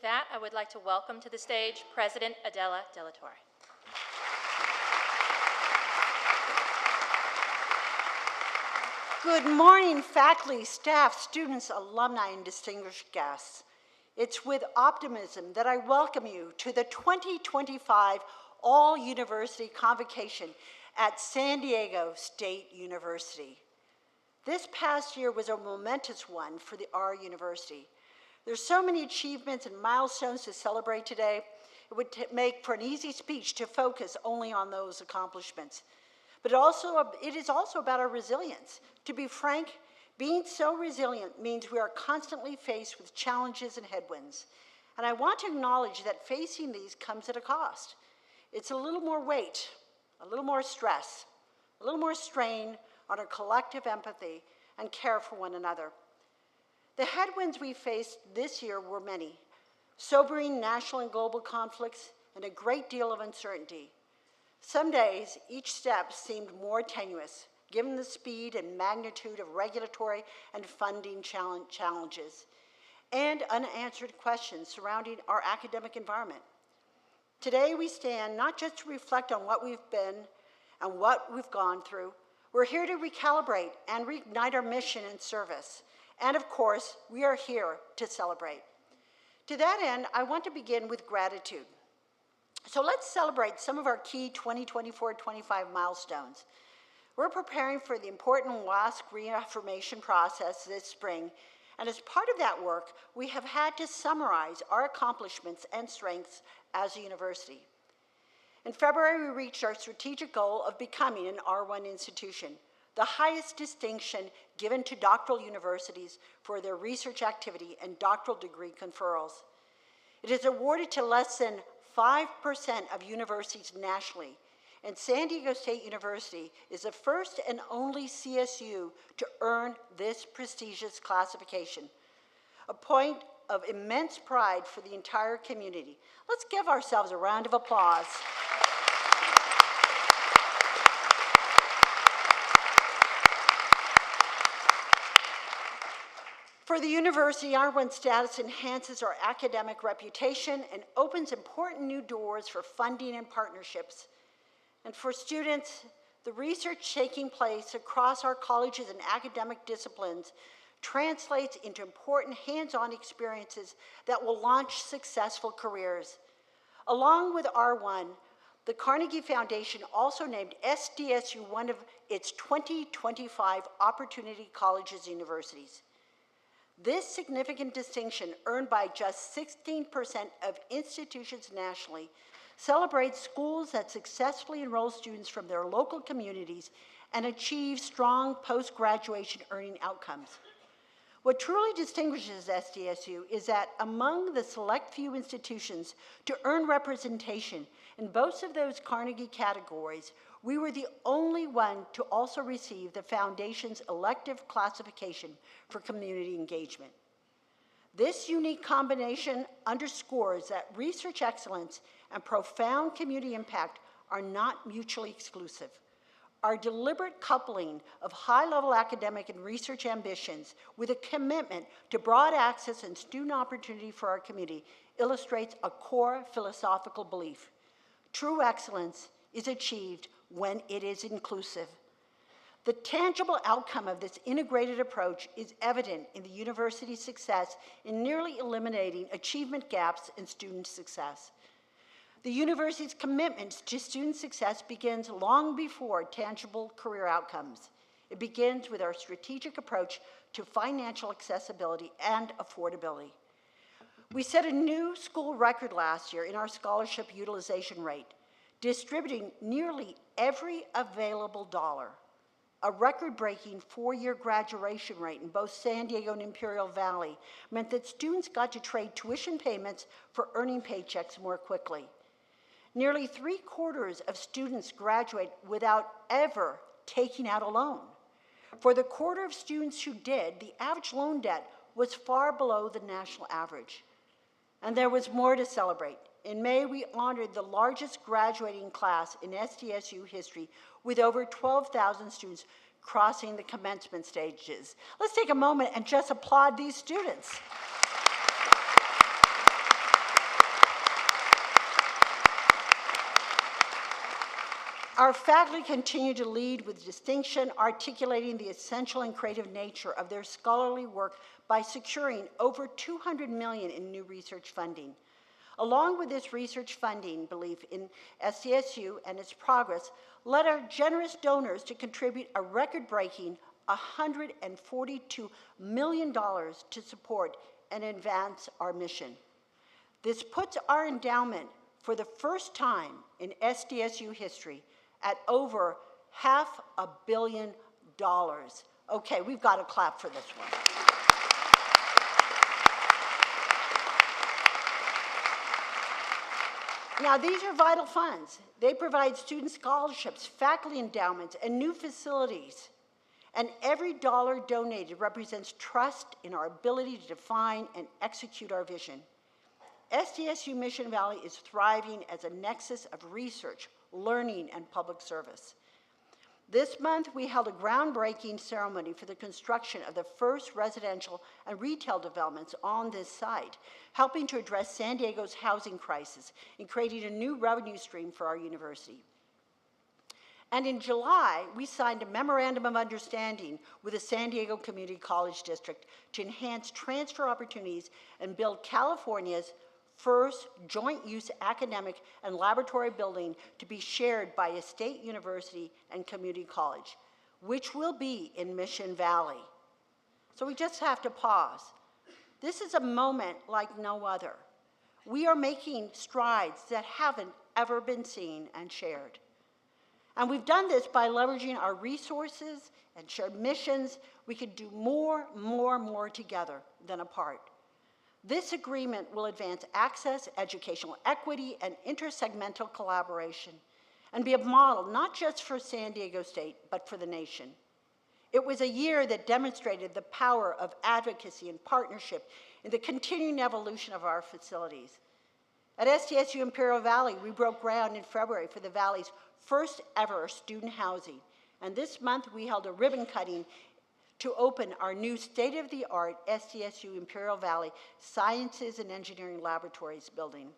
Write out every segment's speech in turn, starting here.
that, I would like to welcome to the stage President Adela de la Torre. Good morning, faculty, staff, students, alumni, and distinguished guests. It's with optimism that I welcome you to the 2025 All-University Convocation at San Diego State University. This past year was a momentous one for our university. There's so many achievements and milestones to celebrate today, it would make for an easy speech to focus only on those accomplishments. But it is also about our resilience. To be frank, being so resilient means we are constantly faced with challenges and headwinds. And I want to acknowledge that facing these comes at a cost. It's a little more weight, a little more stress, a little more strain on our collective empathy and care for one another. The headwinds we faced this year were many: sobering national and global conflicts and a great deal of uncertainty. Some days, each step seemed more tenuous, given the speed and magnitude of regulatory and funding challenges, and unanswered questions surrounding our academic environment. Today, we stand not just to reflect on what we've been and what we've gone through. We're here to recalibrate and reignite our mission and service. And of course, we are here to celebrate. To that end, I want to begin with gratitude. So let's celebrate some of our key 2024-25 milestones. We're preparing for the important WASC reaffirmation process this spring, and as part of that work, we have had to summarize our accomplishments and strengths as a university. In February, we reached our strategic goal of becoming an R1 institution, the highest distinction given to doctoral universities for their research activity and doctoral degree conferrals. It is awarded to less than 5% of universities nationally, and San Diego State University is the first and only CSU to earn this prestigious classification, a point of immense pride for the entire community. Let's give ourselves a round of applause. For the university, R1 status enhances our academic reputation and opens important new doors for funding and partnerships. And for students, the research taking place across our colleges and academic disciplines translates into important hands-on experiences that will launch successful careers. Along with R1, the Carnegie Foundation also named SDSU one of its 2025 Opportunity Colleges Universities. This significant distinction, earned by just 16% of institutions nationally, celebrates schools that successfully enroll students from their local communities and achieve strong post-graduation earning outcomes. What truly distinguishes SDSU is that among the select few institutions to earn representation in both of those Carnegie categories, we were the only one to also receive the Foundation's elective classification for community engagement. This unique combination underscores that research excellence and profound community impact are not mutually exclusive. Our deliberate coupling of high-level academic and research ambitions with a commitment to broad access and student opportunity for our community illustrates a core philosophical belief: true excellence is achieved when it is inclusive. The tangible outcome of this integrated approach is evident in the university's success in nearly eliminating achievement gaps in student success. The university's commitment to student success begins long before tangible career outcomes. It begins with our strategic approach to financial accessibility and affordability. We set a new school record last year in our scholarship utilization rate, distributing nearly every available dollar. A record-breaking 4-year graduation rate in both San Diego and Imperial Valley meant that students got to trade tuition payments for earning paychecks more quickly. Nearly 3/4 of students graduate without ever taking out a loan. For the quarter of students who did, the average loan debt was far below the national average. And there was more to celebrate. In May, we honored the largest graduating class in SDSU history with over 12,000 students crossing the commencement stages. Let's take a moment and just applaud these students. Our faculty continue to lead with distinction, articulating the essential and creative nature of their scholarly work by securing over $200 million in new research funding. Along with this research funding belief in SDSU and its progress, led our generous donors to contribute a record-breaking $142 million to support and advance our mission. This puts our endowment for the first time in SDSU history at over $500 million. Okay, we've got to clap for this one. Now, these are vital funds. They provide student scholarships, faculty endowments, and new facilities. And every dollar donated represents trust in our ability to define and execute our vision. SDSU Mission Valley is thriving as a nexus of research, learning, and public service. This month, we held a groundbreaking ceremony for the construction of the first residential and retail developments on this site, helping to address San Diego's housing crisis and creating a new revenue stream for our university. And in July, we signed a memorandum of understanding with the San Diego Community College District to enhance transfer opportunities and build California's first joint-use academic and laboratory building to be shared by a state university and community college, which will be in Mission Valley. So we just have to pause. This is a moment like no other. We are making strides that haven't ever been seen and shared. And we've done this by leveraging our resources and shared missions. We could do more together than apart. This agreement will advance access, educational equity, and intersegmental collaboration, and be a model not just for San Diego State, but for the nation. It was a year that demonstrated the power of advocacy and partnership in the continuing evolution of our facilities. At SDSU Imperial Valley, we broke ground in February for the Valley's first ever student housing, and this month we held a ribbon cutting to open our new state-of-the-art SDSU Imperial Valley Sciences and Engineering Laboratories building.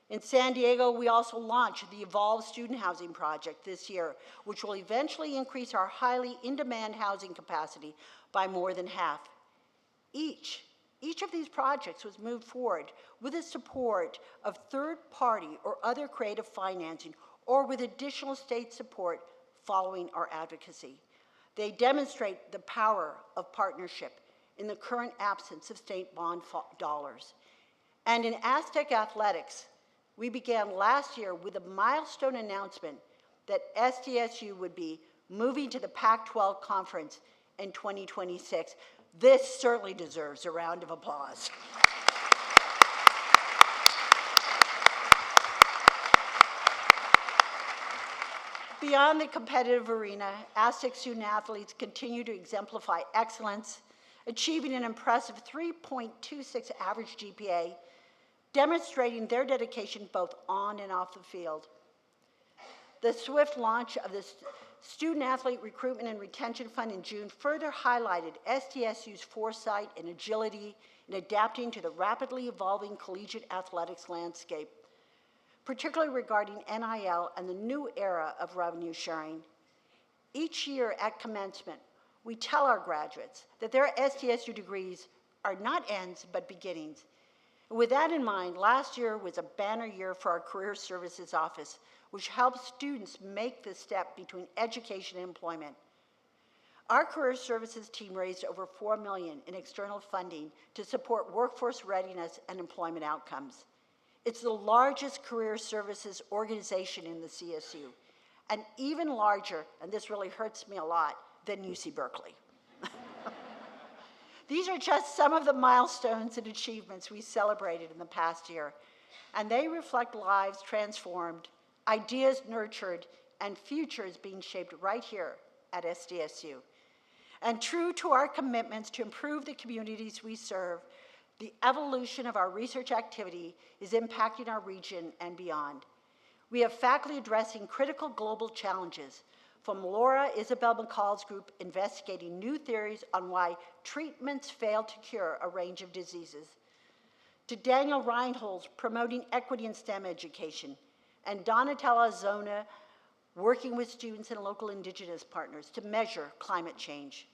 In San Diego, we also launched the Evolve Student Housing Project this year, which will eventually increase our highly in-demand housing capacity by more than half. Each of these projects was moved forward with the support of third-party or other creative financing, or with additional state support following our advocacy. They demonstrate the power of partnership in the current absence of state bond dollars. And in Aztec Athletics, we began last year with a milestone announcement that SDSU would be moving to the Pac-12 Conference in 2026. This certainly deserves a round of applause. Beyond the competitive arena, Aztec student athletes continue to exemplify excellence, achieving an impressive 3.26 average GPA, demonstrating their dedication both on and off the field. The swift launch of the Student Athlete Recruitment and Retention Fund in June further highlighted SDSU's foresight and agility in adapting to the rapidly evolving collegiate athletics landscape, particularly regarding NIL and the new era of revenue sharing. Each year at commencement, we tell our graduates that their SDSU degrees are not ends, but beginnings. And with that in mind, last year was a banner year for our Career Services Office, which helps students make the step between education and employment. Our Career Services team raised over $4 million in external funding to support workforce readiness and employment outcomes. It's the largest career services organization in the CSU, and even larger, and this really hurts me a lot, than UC Berkeley. These are just some of the milestones and achievements we celebrated in the past year, and they reflect lives transformed, ideas nurtured, and futures being shaped right here at SDSU. And true to our commitments to improve the communities we serve, the evolution of our research activity is impacting our region and beyond. We have faculty addressing critical global challenges, from Laura Isabel McCall's group investigating new theories on why treatments fail to cure a range of diseases, to Daniel Reinholz promoting equity in STEM education, and Donatella Zona working with students and local indigenous partners to measure climate change.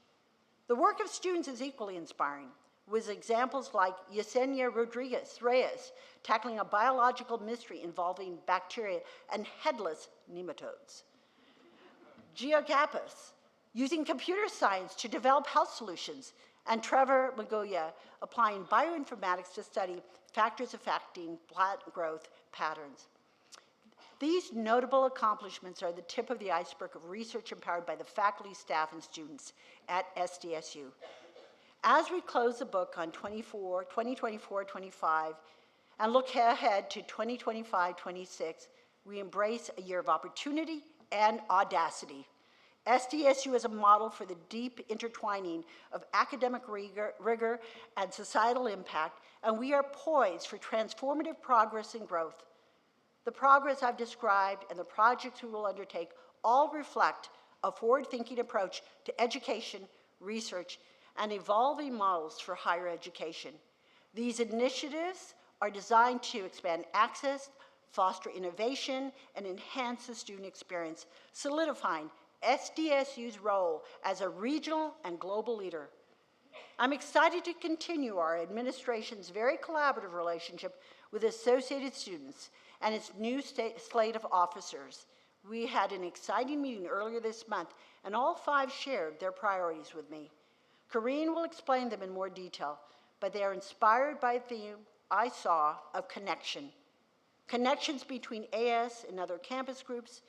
The work of students is equally inspiring, with examples like Yesenia Rodriguez Reyes tackling a biological mystery involving bacteria and headless nematodes. Gia Gappas using computer science to develop health solutions, and Trevor Magoya applying bioinformatics to study factors affecting plant growth patterns. These notable accomplishments are the tip of the iceberg of research empowered by the faculty, staff, and students at SDSU. As we close the book on 2024-25 and look ahead to 2025-26, we embrace a year of opportunity and audacity. SDSU is a model for the deep intertwining of academic rigor and societal impact, and we are poised for transformative progress and growth. The progress I've described and the projects we will undertake all reflect a forward-thinking approach to education, research, and evolving models for higher education. These initiatives are designed to expand access, foster innovation, and enhance the student experience, solidifying SDSU's role as a regional and global leader. I'm excited to continue our administration's very collaborative relationship with Associated Students and its new slate of officers. We had an exciting meeting earlier this month, and all 5 shared their priorities with me. Karine will explain them in more detail, but they are inspired by a theme I saw of connection. Connections between AS and other campus groups,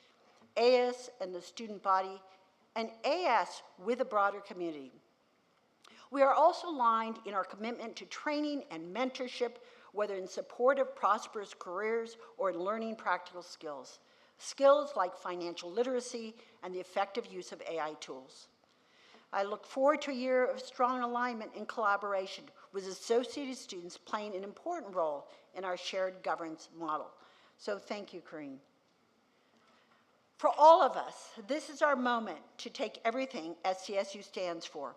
AS and the student body, and AS with the broader community. We are also aligned in our commitment to training and mentorship, whether in support of prosperous careers or in learning practical skills. Skills like financial literacy and the effective use of AI tools. I look forward to a year of strong alignment and collaboration with Associated Students playing an important role in our shared governance model. So thank you, Karine. For all of us, this is our moment to take everything SDSU stands for: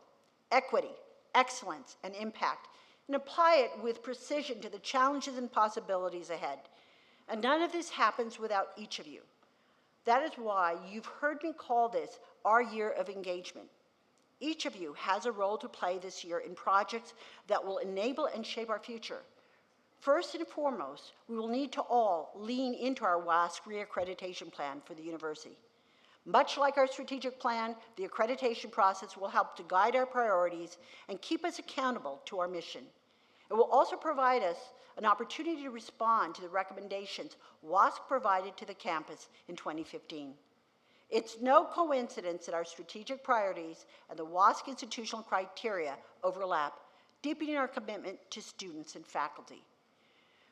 equity, excellence, and impact, and apply it with precision to the challenges and possibilities ahead. And none of this happens without each of you. That is why you've heard me call this our year of engagement. Each of you has a role to play this year in projects that will enable and shape our future. First and foremost, we will need to all lean into our WASC reaccreditation plan for the university. Much like our strategic plan, the accreditation process will help to guide our priorities and keep us accountable to our mission. It will also provide us an opportunity to respond to the recommendations WASC provided to the campus in 2015. It's no coincidence that our strategic priorities and the WASC institutional criteria overlap, deepening our commitment to students and faculty.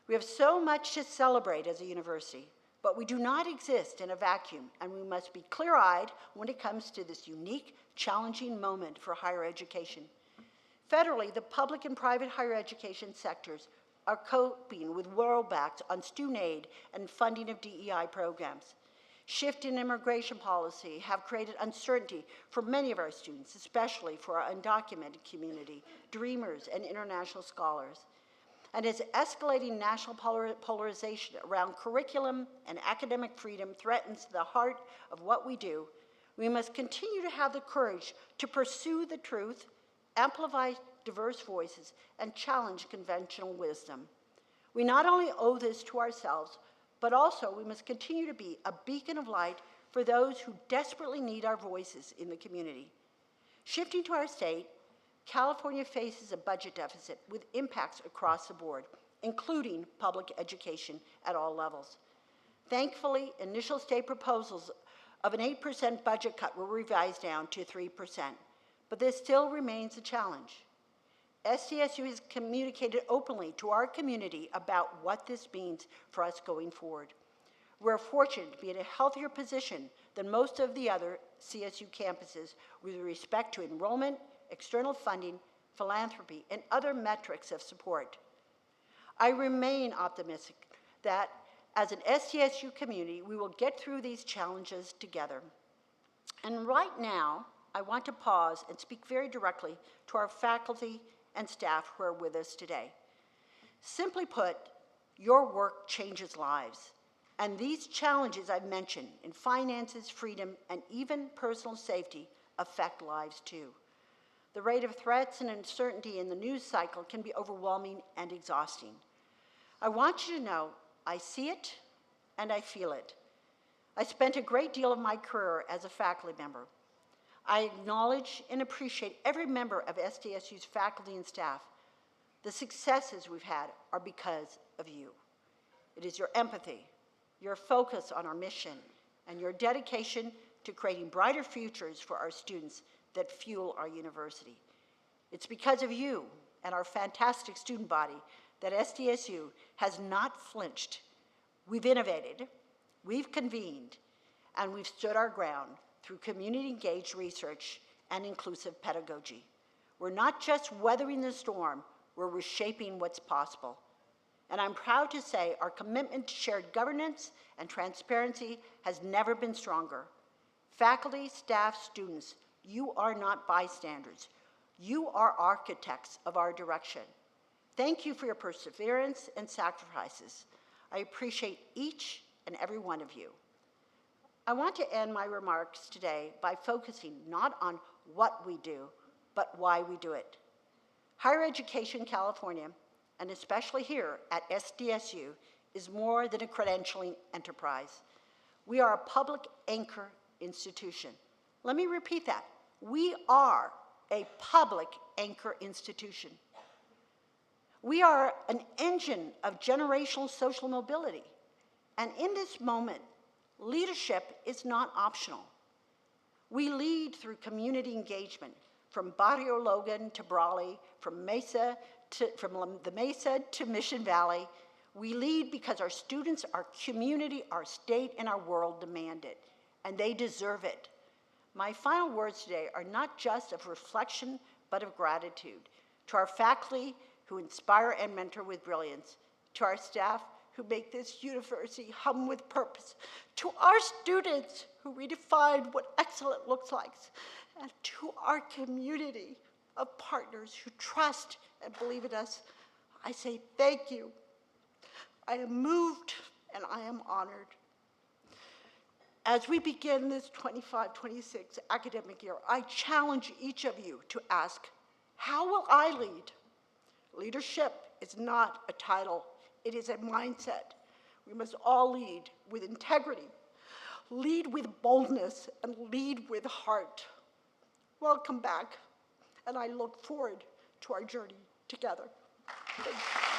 We have so much to celebrate as a university, but we do not exist in a vacuum, and we must be clear-eyed when it comes to this unique, challenging moment for higher education. Federally, the public and private higher education sectors are coping with rollbacks on student aid and funding of DEI programs. Shift in immigration policy have created uncertainty for many of our students, especially for our undocumented community, dreamers, and international scholars. And as escalating national polarization around curriculum and academic freedom threatens the heart of what we do, we must continue to have the courage to pursue the truth, amplify diverse voices, and challenge conventional wisdom. We not only owe this to ourselves, but also we must continue to be a beacon of light for those who desperately need our voices in the community. Shifting to our state, California faces a budget deficit with impacts across the board, including public education at all levels. Thankfully, initial state proposals of an 8% budget cut were revised down to 3%, but this still remains a challenge. SDSU has communicated openly to our community about what this means for us going forward. We're fortunate to be in a healthier position than most of the other CSU campuses with respect to enrollment, external funding, philanthropy, and other metrics of support. I remain optimistic that as an SDSU community, we will get through these challenges together. And right now, I want to pause and speak very directly to our faculty and staff who are with us today. Simply put, your work changes lives. And these challenges I've mentioned in finances, freedom, and even personal safety affect lives too. The rate of threats and uncertainty in the news cycle can be overwhelming and exhausting. I want you to know I see it and I feel it. I spent a great deal of my career as a faculty member. I acknowledge and appreciate every member of SDSU's faculty and staff. The successes we've had are because of you. It is your empathy, your focus on our mission, and your dedication to creating brighter futures for our students that fuel our university. It's because of you and our fantastic student body that SDSU has not flinched. We've innovated, we've convened, and we've stood our ground through community-engaged research and inclusive pedagogy. We're not just weathering the storm, we're reshaping what's possible. And I'm proud to say our commitment to shared governance and transparency has never been stronger. Faculty, staff, students, you are not bystanders. You are architects of our direction. Thank you for your perseverance and sacrifices. I appreciate each and every one of you. I want to end my remarks today by focusing not on what we do, but why we do it. Higher education in California, and especially here at SDSU, is more than a credentialing enterprise. We are a public anchor institution. Let me repeat that. We are a public anchor institution. We are an engine of generational social mobility. And in this moment, leadership is not optional. We lead through community engagement, from Barrio Logan to Brawley, from the Mesa to Mission Valley. We lead because our students, our community, our state, and our world demand it, and they deserve it. My final words today are not just of reflection, but of gratitude to our faculty who inspire and mentor with brilliance, to our staff who make this university hum with purpose, to our students who redefine what excellent looks like, and to our community of partners who trust and believe in us. I say thank you. I am moved and I am honored. As we begin this 25-26 academic year, I challenge each of you to ask, how will I lead? Leadership is not a title, it is a mindset. We must all lead with integrity, lead with boldness, and lead with heart. Welcome back, and I look forward to our journey together. Thank you.